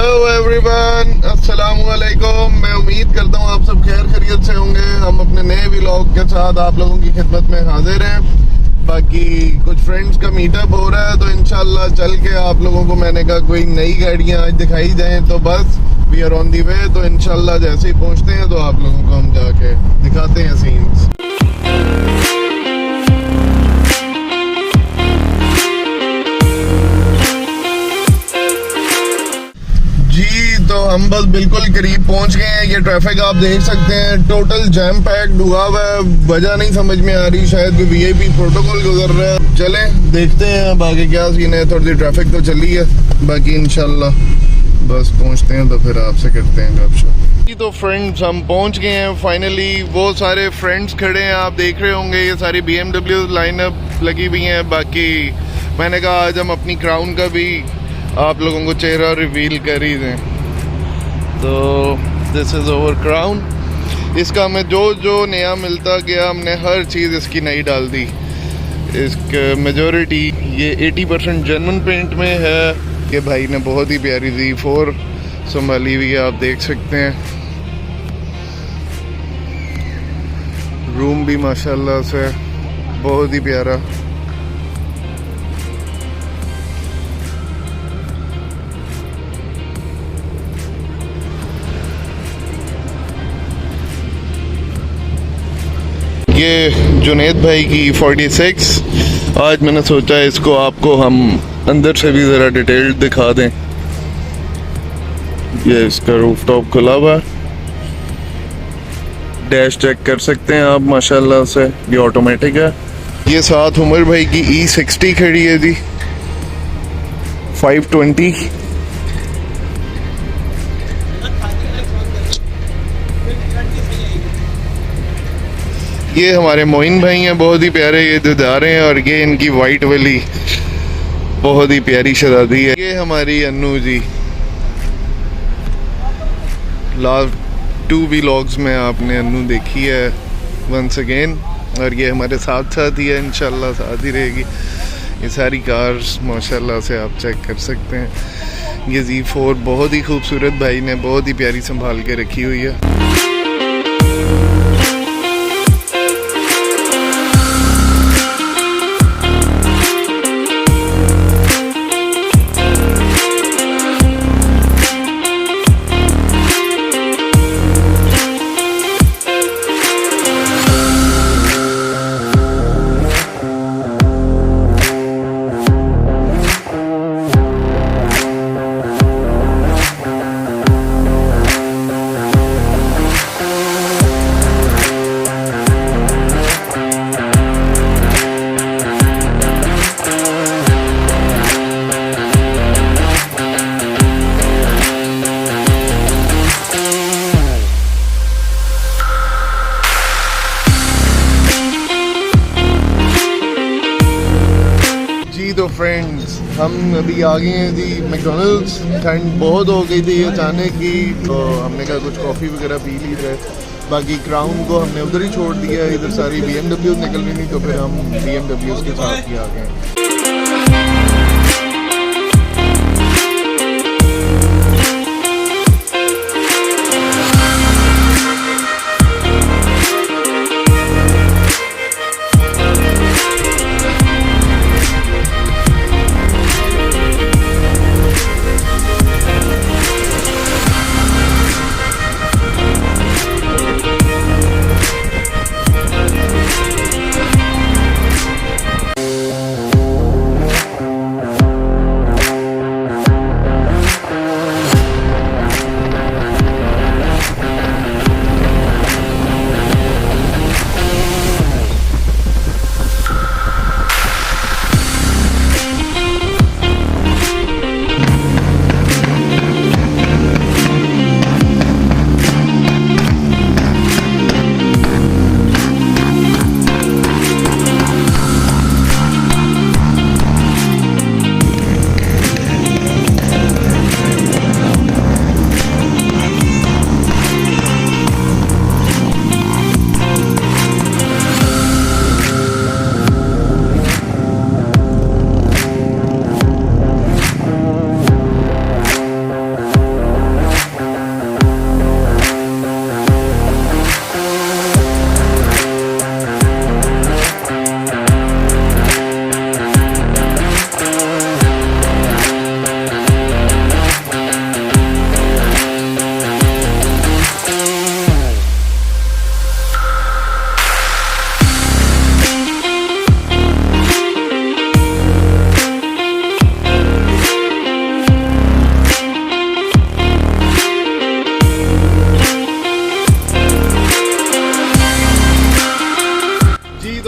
Hello everyone, अस्सलाम वालेकुम। मैं उम्मीद करता हूँ आप सब खैर खैरियत से होंगे। हम अपने नए व्लॉग के साथ आप लोगों की खिदमत में हाजिर हैं। बाकी कुछ फ्रेंड्स का मीटअप हो रहा है, तो इंशाल्लाह चल के आप लोगों को मैंने कहा कोई नई गाड़ियाँ आज दिखाई जाएं, तो बस वी आर ऑन दी वे। तो इंशाल्लाह जैसे ही पहुँचते हैं तो आप लोगों को हम जाके दिखाते हैं सीन्स। तो हम बस बिल्कुल करीब पहुंच गए हैं। ये ट्रैफिक आप देख सकते हैं, टोटल जैम पैक्ड हुआ हुआ है। वजह नहीं समझ में आ रही, शायद कोई वीआईपी प्रोटोकॉल गुजर रहा है। चलें देखते हैं बाकी क्या सीन है। थोड़ी सी ट्रैफिक तो चली है, बाकी इंशाल्लाह बस पहुंचते हैं तो फिर आपसे करते हैं गपशप। तो फ्रेंड्स हम पहुंच गए हैं फाइनली। वो सारे फ्रेंड्स खड़े हैं, आप देख रहे होंगे। ये सारी BMWs लाइनअप लगी हुई हैं। बाकी मैंने कहा आज हम अपनी क्राउन का भी आप लोगों को चेहरा रिवील कर ही दें। तो दिस इज़ ओवर क्राउन। इसका हमें जो जो नया मिलता गया, हमने हर चीज़ इसकी नई डाल दी। इसका मेजॉरिटी ये 80% जेन्युइन पेंट में है। कि भाई ने बहुत ही प्यारी Z4 संभाली हुई है, आप देख सकते हैं। रूम भी माशाल्लाह से बहुत ही प्यारा। ये जुनेद भाई की 46। आज मैंने सोचा इसको आपको हम अंदर से भी ज़रा डिटेल्ड दिखा दें। ये इसका रूफ टॉप खुला हुआ, डैश चेक कर सकते हैं आप माशाल्लाह से। ये ऑटोमेटिक है। ये साथ उमर भाई की E60 खड़ी है जी, 520। ये हमारे मोइन भाई हैं, बहुत ही प्यारे ये जो जा रहे हैं। और ये इनकी वाइट वाली बहुत ही प्यारी शहजादी है। ये हमारी अन्नू जी, लास्ट 2 व्लॉग्स में आपने अन्नू देखी है वंस अगेन। और ये हमारे साथ साथ ही है, इंशाल्लाह साथ ही रहेगी। ये सारी कार्स माशाल्लाह से आप चेक कर सकते हैं। ये Z4 बहुत ही खूबसूरत भाई ने बहुत ही प्यारी संभाल के रखी हुई है। तो फ्रेंड्स हम अभी आ गए हैं जी मैकडॉनल्ड्स। ठंड बहुत हो गई थी अचानक ही, तो हमने कहा कुछ कॉफ़ी वगैरह पी ली जाए। बाकी क्राउन को हमने उधर ही छोड़ दिया। इधर सारी BMWs निकल रही थी, तो फिर हम BMWs के साथ ही आ गए।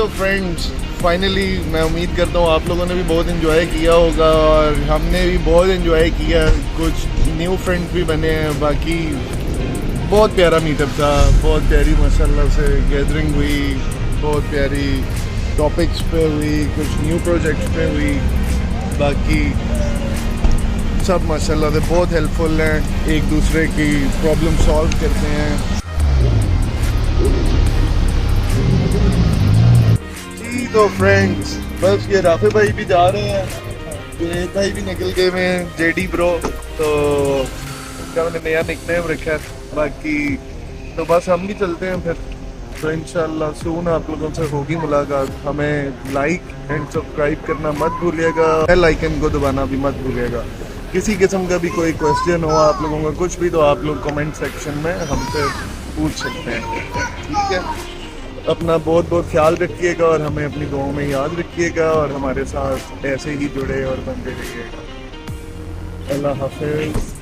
तो फ्रेंड्स फाइनली मैं उम्मीद करता हूँ आप लोगों ने भी बहुत एंजॉय किया होगा और हमने भी बहुत एंजॉय किया, कुछ न्यू फ्रेंड्स भी बने हैं। बाकी बहुत प्यारा मीटअप था, बहुत प्यारी माशाल्लाह से गैदरिंग हुई, बहुत प्यारी टॉपिक्स पे हुई, कुछ न्यू प्रोजेक्ट्स पे हुई। बाकी सब माशाल्लाह से बहुत हेल्पफुल हैं, एक दूसरे की प्रॉब्लम सॉल्व करते हैं। जी तो फ्रेंड्स बस ये राफे भाई भी जा रहे हैं, जुनैद भाई भी निकल गए हैं, जेडी ब्रो, तो क्या मैंने नया निकनेम रखा है। बाकी तो बस हम भी चलते हैं फिर, तो इंशाल्लाह सून आप लोगों से होगी मुलाकात। हमें लाइक एंड सब्सक्राइब करना मत भूलिएगा, बेल आइकन को दबाना भी मत भूलिएगा। किसी किस्म का भी कोई क्वेश्चन हो आप लोगों का कुछ भी, तो आप लोग कमेंट सेक्शन में हमसे पूछ सकते हैं, ठीक है। अपना बहुत बहुत ख्याल रखिएगा और हमें अपनी दुआओं में याद रखिएगा और हमारे साथ ऐसे ही जुड़े और बनते रहिएगा। अल्लाह हाफिज़।